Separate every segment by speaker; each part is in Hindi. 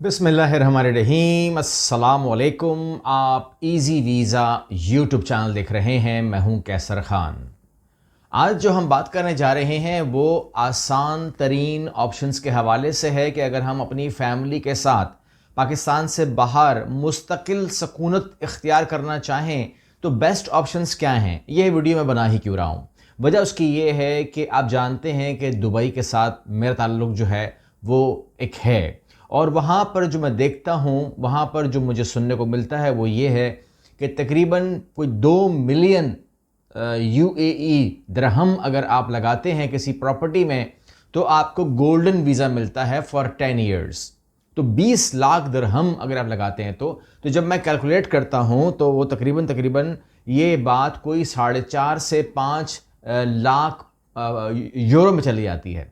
Speaker 1: बिस्मिल्लाहिर्रहमानिर्रहीम, अस्सलाम वालेकुम। आप इजी वीज़ा यूट्यूब चैनल देख रहे हैं। मैं हूं कैसर खान। आज जो हम बात करने जा रहे हैं वो आसान तरीन ऑप्शंस के हवाले से है कि अगर हम अपनी फैमिली के साथ पाकिस्तान से बाहर मुस्तकिल सकूनत इख्तियार करना चाहें तो बेस्ट ऑप्शंस क्या हैं। ये वीडियो मैं बना ही क्यों रहा हूँ, वजह उसकी ये है कि आप जानते हैं कि दुबई के साथ मेरा ताल्लुक़ जो है वो एक है, और वहाँ पर जो मैं देखता हूँ, वहाँ पर जो मुझे सुनने को मिलता है वो ये है कि तकरीबन कोई 2 मिलियन UAE दिरहम अगर आप लगाते हैं किसी प्रॉपर्टी में तो आपको गोल्डन वीज़ा मिलता है फॉर 10 ईयर्स। तो 20 लाख दिरहम अगर आप लगाते हैं तो जब मैं कैलकुलेट करता हूँ तो वो तकरीबन ये बात कोई 4.5 से 5 लाख यूरो में चली जाती है।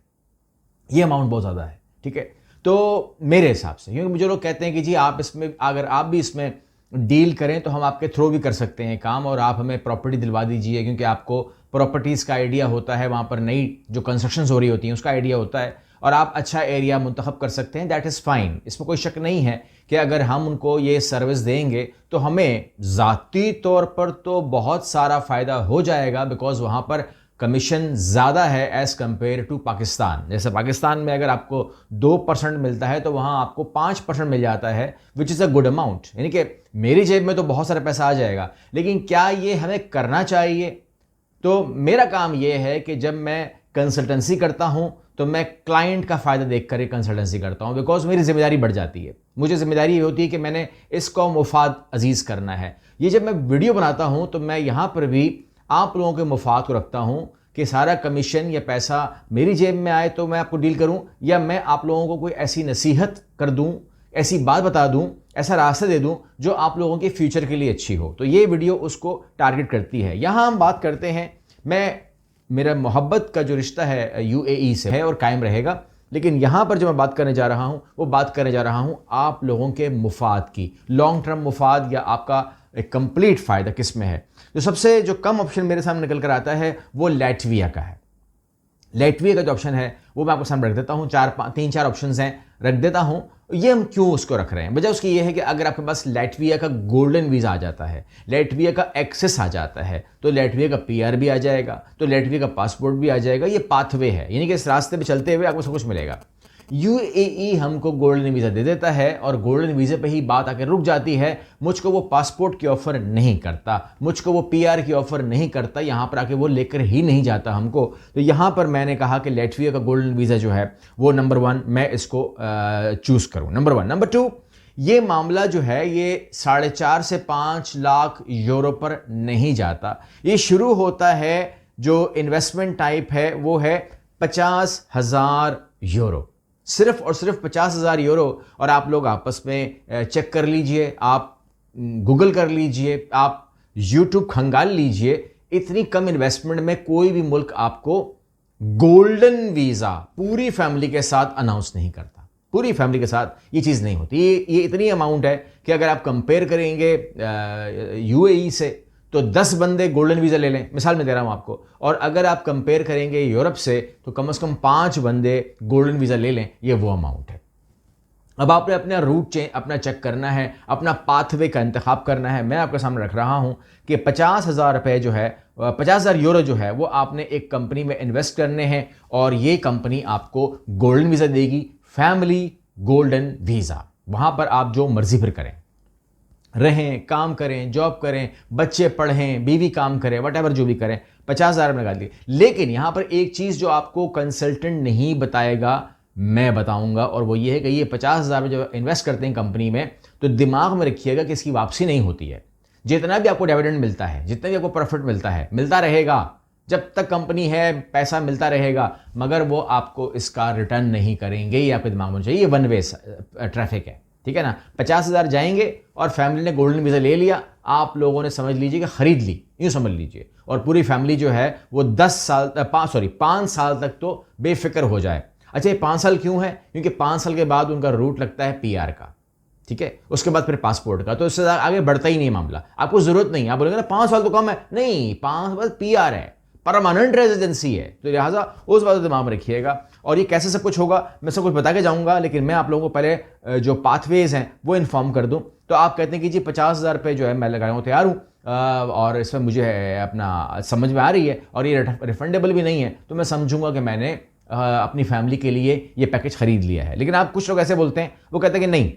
Speaker 1: ये अमाउंट बहुत ज़्यादा है, ठीक है। तो मेरे हिसाब से, क्योंकि मुझे लोग कहते हैं कि जी आप इसमें, अगर आप भी इसमें डील करें तो हम आपके थ्रू भी कर सकते हैं काम, और आप हमें प्रॉपर्टी दिलवा दीजिए, क्योंकि आपको प्रॉपर्टीज़ का आइडिया होता है, वहाँ पर नई जो कंस्ट्रक्शंस हो रही होती हैं उसका आइडिया होता है, और आप अच्छा एरिया मुंतखब कर सकते हैं। दैट इज़ फाइन, इसमें कोई शक नहीं है कि अगर हम उनको ये सर्विस देंगे तो हमें ज़ाती तौर पर तो बहुत सारा फ़ायदा हो जाएगा, बिकॉज वहाँ पर कमीशन ज़्यादा है एज़ कम्पेयर टू पाकिस्तान। जैसे पाकिस्तान में अगर आपको 2% मिलता है तो वहाँ आपको 5% मिल जाता है, which is a good amount. यानी कि मेरी जेब में तो बहुत सारा पैसा आ जाएगा, लेकिन क्या ये हमें करना चाहिए? तो मेरा काम ये है कि जब मैं कंसल्टेंसी करता हूँ तो मैं क्लाइंट का फ़ायदा देख कर कंसल्टेंसी करता हूँ, बिकॉज मेरी जिम्मेदारी बढ़ जाती है। मुझे जिम्मेदारी ये होती है कि मैंने इसको मुफाद अजीज़ करना है। ये जब मैं वीडियो बनाता हूँ तो मैं यहाँ पर भी आप लोगों के मुफाद को रखता हूं कि सारा कमीशन या पैसा मेरी जेब में आए तो मैं आपको डील करूं, या मैं आप लोगों को कोई ऐसी नसीहत कर दूं, ऐसी बात बता दूं, ऐसा रास्ता दे दूं जो आप लोगों के फ्यूचर के लिए अच्छी हो। तो ये वीडियो उसको टारगेट करती है। यहां हम बात करते हैं, मेरा मोहब्बत का जो रिश्ता है UAE से है और कायम रहेगा, लेकिन यहां पर जो मैं बात करने जा रहा हूं वो बात करने जा रहा हूं आप लोगों के मुफाद की। लॉन्ग टर्म मुफाद या आपका एक कंप्लीट फ़ायदा किस में है। तो सबसे जो कम ऑप्शन मेरे सामने निकल कर आता है वो लैटविया का है। लैटविया का जो ऑप्शन है वो मैं आपको सामने रख देता हूँ। 3-4 ऑप्शन हैं, रख देता हूँ। ये हम क्यों उसको रख रहे हैं, वजह उसकी ये है कि अगर आपके पास लैटविया का गोल्डन वीज़ा आ जाता है, लैटविया का एक्सेस आ जाता है, तो लैटविया का PR भी आ जाएगा, तो लैटविया का पासपोर्ट भी आ जाएगा। ये पाथवे है, यानी कि इस रास्ते पे चलते हुए आपको सब कुछ मिलेगा। UAE हमको गोल्डन वीज़ा दे देता है और गोल्डन वीज़े पे ही बात आकर रुक जाती है। मुझको वो पासपोर्ट की ऑफ़र नहीं करता, मुझको वो PR की ऑफ़र नहीं करता, यहाँ पर आके वो लेकर ही नहीं जाता हमको। तो यहाँ पर मैंने कहा कि लैटविया का गोल्डन वीज़ा जो है वो नंबर 1 मैं इसको चूज़ करूँ, नंबर 1। नंबर 2, ये मामला जो है ये 4.5 से 5 लाख यूरो पर नहीं जाता। ये शुरू होता है, जो इन्वेस्टमेंट टाइप है वो है 50,000 यूरो, सिर्फ और सिर्फ 50,000 यूरो। और आप लोग आपस में चेक कर लीजिए, आप गूगल कर लीजिए, आप यूट्यूब खंगाल लीजिए, इतनी कम इन्वेस्टमेंट में कोई भी मुल्क आपको गोल्डन वीज़ा पूरी फैमिली के साथ अनाउंस नहीं करता। पूरी फैमिली के साथ ये चीज़ नहीं होती। ये इतनी अमाउंट है कि अगर आप कंपेयर करेंगे UAE से तो 10 बंदे गोल्डन वीज़ा ले लें, मिसाल में दे रहा हूँ आपको, और अगर आप कंपेयर करेंगे यूरोप से तो से कम 5 बंदे गोल्डन वीज़ा ले लें, ये वो अमाउंट है। अब आपने अपना रूट अपना चेक करना है, अपना पाथवे का इंतखाब करना है। मैं आपके सामने रख रहा हूँ कि 50,000 रुपये जो है, 50,000 यूरो जो है वो आपने एक कंपनी में इन्वेस्ट करने हैं, और ये कंपनी आपको गोल्डन वीज़ा देगी, फैमिली गोल्डन वीज़ा। वहाँ पर आप जो मर्जी फिर करें, रहें, काम करें, जॉब करें, बच्चे पढ़ें, बीवी काम करें, वटेवर जो भी करें, 50,000 में लगा दिए। लेकिन यहाँ पर एक चीज़ जो आपको कंसल्टेंट नहीं बताएगा, मैं बताऊंगा, और वो ये है कि ये 50,000 में जो इन्वेस्ट करते हैं कंपनी में, तो दिमाग में रखिएगा कि इसकी वापसी नहीं होती है। जितना भी आपको डिविडेंड मिलता है, जितना भी आपको प्रॉफिट मिलता है, मिलता रहेगा। जब तक कंपनी है पैसा मिलता रहेगा, मगर वो आपको इसका रिटर्न नहीं करेंगे। ये आपके दिमाग में चाहिए। ये वन वे ट्रैफिक है, ठीक है ना। 50,000 जाएंगे और फैमिली ने गोल्डन वीज़ा ले लिया, आप लोगों ने समझ लीजिए कि खरीद ली, यूँ समझ लीजिए, और पूरी फैमिली जो है वो 5 साल तक तो बेफिक्र हो जाए। अच्छा, ये 5 साल क्यों है? क्योंकि 5 साल के बाद उनका रूट लगता है PR का, ठीक है, उसके बाद फिर पासपोर्ट का, तो इससे आगे बढ़ता ही नहीं मामला। आपको जरूरत नहीं, आप बोलेंगे ना 5 साल तो कम है, नहीं, 5 साल PR है, परमानेंट रेजिडेंसी है, तो लिहाजा उस बात को दिमाग में रखिएगा। और ये कैसे सब कुछ होगा मैं सब कुछ बता के जाऊँगा, लेकिन मैं आप लोगों को पहले जो पाथवेज हैं वो इन्फॉर्म कर दूँ। तो आप कहते हैं कि जी 50,000 रुपये जो है मैं लगाने को तैयार हूँ और इसमें मुझे अपना समझ में आ रही है और ये रिफंडेबल भी नहीं है, तो मैं समझूंगा कि मैंने अपनी फैमिली के लिए ये पैकेज ख़रीद लिया है। लेकिन आप कुछ लोग ऐसे बोलते हैं, वो कहते हैं कि नहीं,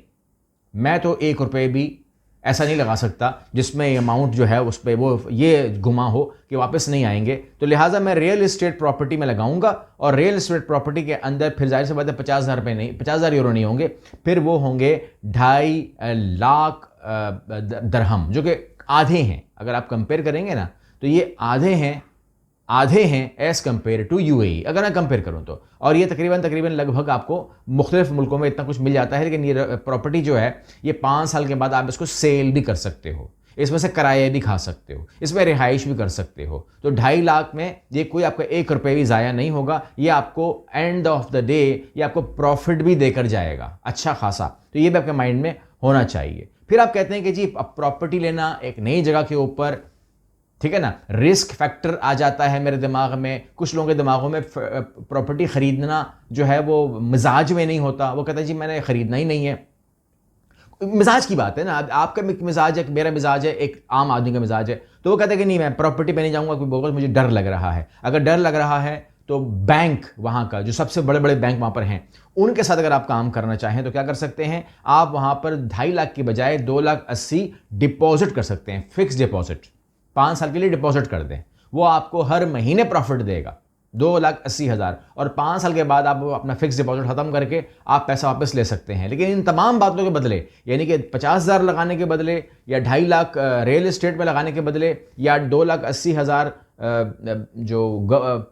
Speaker 1: मैं तो 1 रुपये भी ऐसा नहीं लगा सकता जिसमें अमाउंट जो है उस पर वो ये गुमा हो कि वापस नहीं आएंगे, तो लिहाजा मैं रियल इस्टेट प्रॉपर्टी में लगाऊंगा और रियल इस्टेट प्रॉपर्टी के अंदर फिर जाहिर सी बात है 50,000 रुपये नहीं, 50,000 यूरो नहीं होंगे, फिर वो होंगे 2.5 लाख दरहम, जो कि आधे हैं। अगर आप कंपेयर करेंगे ना तो ये आधे हैं एज कंपेयर टू यूएई, अगर मैं कंपेयर करूं तो। और ये तकरीबन लगभग आपको मुख्तलिफ मुल्कों में इतना कुछ मिल जाता है। लेकिन ये प्रॉपर्टी जो है ये 5 साल के बाद आप इसको सेल भी कर सकते हो, इसमें से किराया भी खा सकते हो, इसमें रिहाइश भी कर सकते हो। तो 2.5 लाख में ये कोई आपका 1 रुपये भी ज़ाया नहीं होगा, ये आपको एंड ऑफ द डे ये आपको प्रॉफिट भी देकर जाएगा अच्छा खासा। तो ये भी आपके माइंड में होना चाहिए। फिर आप कहते हैं कि जी अब प्रॉपर्टी लेना एक नई जगह के ऊपर, ठीक है ना, रिस्क फैक्टर आ जाता है मेरे दिमाग में। कुछ लोगों के दिमागों में प्रॉपर्टी खरीदना जो है वो मिजाज में नहीं होता, वो कहता है जी मैंने खरीदना ही नहीं है। मिजाज की बात है ना, आपका मिजाज है, मेरा मिजाज है, एक आम आदमी का मिजाज है, तो वो कहता है कि नहीं मैं प्रॉपर्टी पे नहीं जाऊंगा, कोई बोलगा मुझे डर लग रहा है। अगर डर लग रहा है तो बैंक वहां का जो सबसे बड़े बड़े बैंक वहां पर हैं उनके साथ अगर आप काम करना चाहें तो क्या कर सकते हैं, आप वहां पर 2.5 लाख की बजाय 2,80,000 डिपॉजिट कर सकते हैं, फिक्स डिपॉजिट 5 साल के लिए डिपॉजिट कर दें, वो आपको हर महीने प्रॉफिट देगा 2,80,000 और 5 साल के बाद आप अपना फिक्स डिपॉजिट खत्म करके आप पैसा वापस ले सकते हैं। लेकिन इन तमाम बातों के बदले, यानी कि 50,000 लगाने के बदले या 2.5 लाख रियल एस्टेट में लगाने के बदले या 2,80,000 जो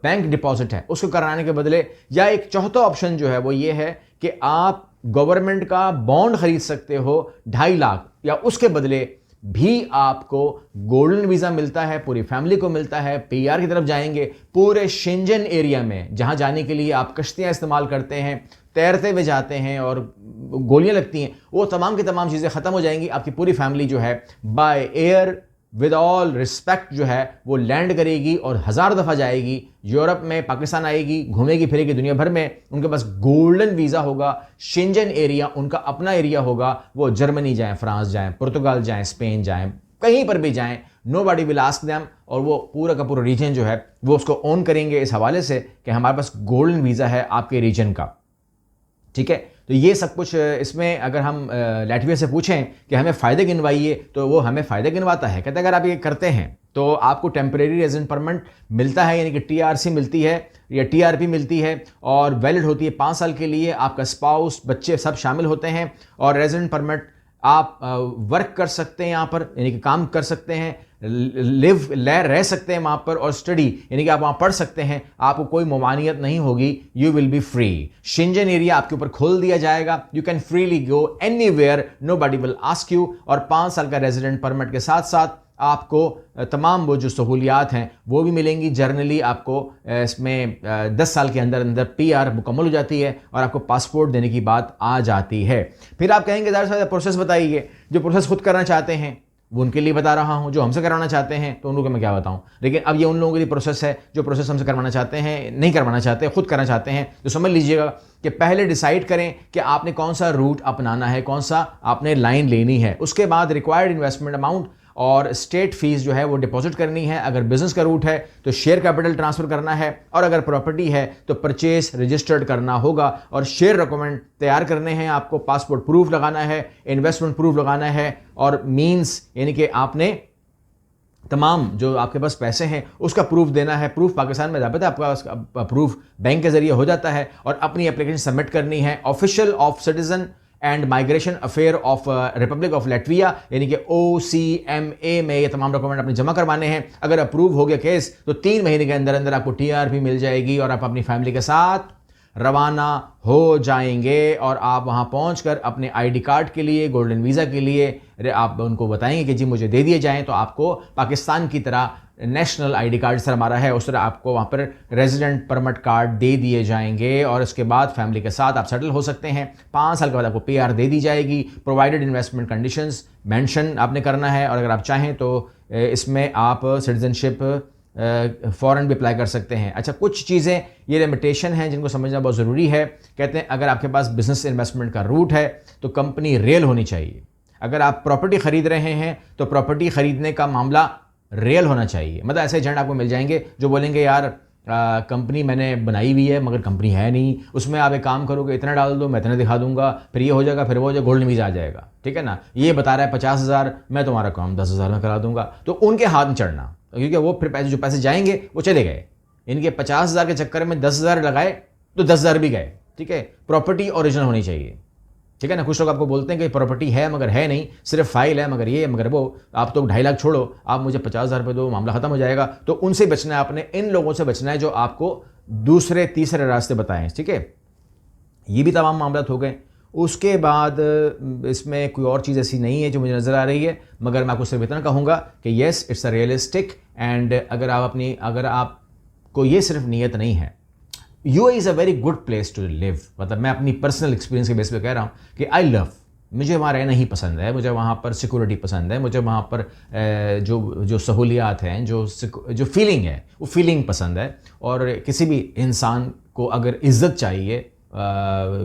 Speaker 1: बैंक डिपॉजिट है उसको कराने के बदले, या एक चौथा ऑप्शन जो है वो ये है कि आप गवर्नमेंट का बॉन्ड खरीद सकते हो 2.5 लाख, या उसके बदले भी आपको गोल्डन वीज़ा मिलता है, पूरी फैमिली को मिलता है, पीआर की तरफ जाएंगे। पूरे शेंजन एरिया में जहां जाने के लिए आप कश्तियां इस्तेमाल करते हैं, तैरते हुए जाते हैं और गोलियां लगती हैं, वो तमाम की तमाम चीज़ें ख़त्म हो जाएंगी। आपकी पूरी फैमिली जो है by air with all respect जो है वो लैंड करेगी और 1000 दफ़ा जाएगी यूरोप में, पाकिस्तान आएगी, घूमेगी फिरेगी दुनिया भर में। उनके पास गोल्डन वीज़ा होगा, शेंजन एरिया उनका अपना एरिया होगा। वो जर्मनी जाएं, फ्रांस जाएं, पुर्तगाल जाएं, स्पेन जाएं, कहीं पर भी जाएं, नोबडी विल आस्क देम, और वो पूरा का पूरा रीजन जो है वो उसको ओन करेंगे इस हवाले से कि हमारे पास गोल्डन वीज़ा है आपके रीजन का। ठीक है, तो ये सब कुछ इसमें अगर हम लैटविया से पूछें कि हमें फ़ायदे गिनवाइए तो वो हमें फ़ायदे गिनवाता है। कहते हैं अगर आप ये करते हैं तो आपको टेम्परेरी रेजिडेंट परमिट मिलता है, यानी कि टीआरसी मिलती है या टीआरपी मिलती है और वैलिड होती है 5 साल के लिए। आपका स्पाउस, बच्चे सब शामिल होते हैं और रेजिडेंट परमिट आप वर्क कर सकते हैं यहाँ पर, यानी कि काम कर सकते हैं, रह सकते हैं वहाँ पर, और स्टडी यानी कि आप वहाँ पढ़ सकते हैं, आपको कोई ममानियत नहीं होगी। You will be free. Schengen area आपके ऊपर खोल दिया जाएगा, you can freely go anywhere, nobody will ask you. और 5 साल का रेजिडेंट परमिट के साथ साथ आपको तमाम वो जो सहूलियात हैं वो भी मिलेंगी। जर्नली आपको इसमें 10 साल के अंदर अंदर पीआर मुकम्मल हो जाती है और आपको पासपोर्ट देने की बात आ जाती है। फिर आप कहेंगे ज़्यादा से ज़्यादा प्रोसेस बताइए। जो प्रोसेस खुद करना चाहते हैं वो उनके लिए बता रहा हूं, जो हमसे करवाना चाहते हैं तो उन लोगों को मैं क्या बताऊं। लेकिन अब ये उन लोगों के लिए प्रोसेस है जो प्रोसेस हमसे करवाना चाहते हैं, नहीं करवाना चाहते, खुद करना चाहते हैं। तो समझ लीजिएगा कि पहले डिसाइड करें कि आपने कौन सा रूट अपनाना है, कौन सा आपने लाइन लेनी है। उसके बाद रिक्वायर्ड इन्वेस्टमेंट अमाउंट और स्टेट फीस जो है वो डिपॉजिट करनी है। अगर बिजनेस का रूट है तो शेयर कैपिटल ट्रांसफर करना है, और अगर प्रॉपर्टी है तो परचेस रजिस्टर्ड करना होगा और शेयर डॉक्यूमेंट तैयार करने हैं। आपको पासपोर्ट प्रूफ लगाना है, इन्वेस्टमेंट प्रूफ लगाना है, और मींस यानी कि आपने तमाम जो आपके पास पैसे हैं उसका प्रूफ देना है। प्रूफ पाकिस्तान में पता है आपका प्रूफ बैंक के जरिए हो जाता है, और अपनी एप्लीकेशन सबमिट करनी है। Official of citizen and migration affair of Republic of Latvia यानी कि OCMA में ये तमाम डॉक्यूमेंट अपने जमा करवाने हैं। अगर अप्रूव हो गया केस तो 3 महीने के अंदर अंदर आपको TRP मिल जाएगी और आप अपनी फैमिली के साथ रवाना हो जाएंगे। और आप वहां पहुंचकर अपने ID कार्ड के लिए, गोल्डन वीज़ा के लिए आप उनको बताएंगे कि जी मुझे दे दिए जाएं, तो आपको पाकिस्तान की तरह नेशनल ID कार्ड सर हमारा है उस तरह आपको वहाँ पर रेजिडेंट परमिट कार्ड दे दिए जाएंगे, और उसके बाद फैमिली के साथ आप सेटल हो सकते हैं। 5 साल के बाद आपको PR दे दी जाएगी। प्रोवाइडेड इन्वेस्टमेंट कंडीशंस मेंशन आपने करना है, और अगर आप चाहें तो इसमें आप सिटीजनशिप फ़ौरन भी अप्लाई कर सकते हैं। अच्छा, कुछ चीज़ें ये लिमिटेशन हैं जिनको समझना बहुत ज़रूरी है। कहते हैं अगर आपके पास बिज़नेस इन्वेस्टमेंट का रूट है तो कंपनी रियल होनी चाहिए। अगर आप प्रॉपर्टी ख़रीद रहे हैं तो प्रॉपर्टी ख़रीदने का मामला रियल होना चाहिए। मतलब ऐसे एजेंट आपको मिल जाएंगे जो बोलेंगे यार कंपनी मैंने बनाई हुई है मगर कंपनी है नहीं, उसमें आप एक काम करोगे इतना डाल दो, मैं इतना दिखा दूंगा, फिर ये हो जाएगा, फिर वो हो जाएगा, गोल्डन वीज़ा आ जाएगा। ठीक है ना, ये बता रहा है 50,000, मैं तुम्हारा काम 10,000 में करा दूंगा। तो उनके हाथ में चढ़ना, क्योंकि वो फिर पैसे जो पैसे जाएंगे वो चले गए। इनके 50,000 के चक्कर में 10,000 लगाए तो 10,000 भी गए। ठीक है, प्रॉपर्टी ओरिजिनल होनी चाहिए। ठीक है ना, कुछ लोग आपको बोलते हैं कि प्रॉपर्टी है मगर है नहीं, सिर्फ फाइल है मगर ये मगर वो, आप तो 2.5 लाख छोड़ो, आप मुझे 50,000 रुपये दो, मामला खत्म हो जाएगा। तो उनसे बचना है आपने, इन लोगों से बचना है जो आपको दूसरे तीसरे रास्ते बताएं। ठीक है, ये भी तमाम मामला हो गए। उसके बाद इसमें कोई और चीज़ ऐसी नहीं है जो मुझे नज़र आ रही है, मगर मैं आपको सिर्फ इतना कहूँगा कि yes it's a realistic. And अगर आपको ये सिर्फ नीयत नहीं है, UAE is a very good place to live. मतलब मैं अपनी पर्सनल एक्सपीरियंस के बेस पे कह रहा हूँ कि आई लव, मुझे वहाँ रहना ही पसंद है, मुझे वहाँ पर सिक्योरिटी पसंद है, मुझे वहाँ पर जो सहूलियात हैं, जो फीलिंग है वो फीलिंग पसंद है। और किसी भी इंसान को अगर इज़्ज़त चाहिए,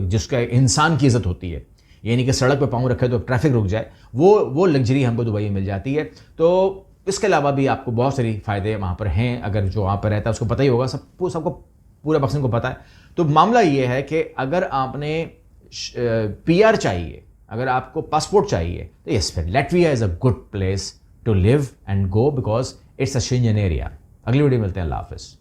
Speaker 1: जिसका इंसान की इज़्ज़त होती है, यानी कि सड़क पे पाँव रखे तो ट्रैफिक रुक जाए, वो लग्जरी हमको दुबई में मिल जाती है। तो इसके अलावा भी आपको बहुत सारी फ़ायदे वहाँ पर हैं। अगर जो वहाँ पर रहता है उसको पता ही होगा, सबको पूरा पाकिस्तान को पता है। तो मामला ये है कि अगर आपने पीआर चाहिए, अगर आपको पासपोर्ट चाहिए, तो यस, फिर Latvia is a good place to live and go because it's a Schengen area. अगली वीडियो मिलते हैं, अल्लाह हाफ़िज़।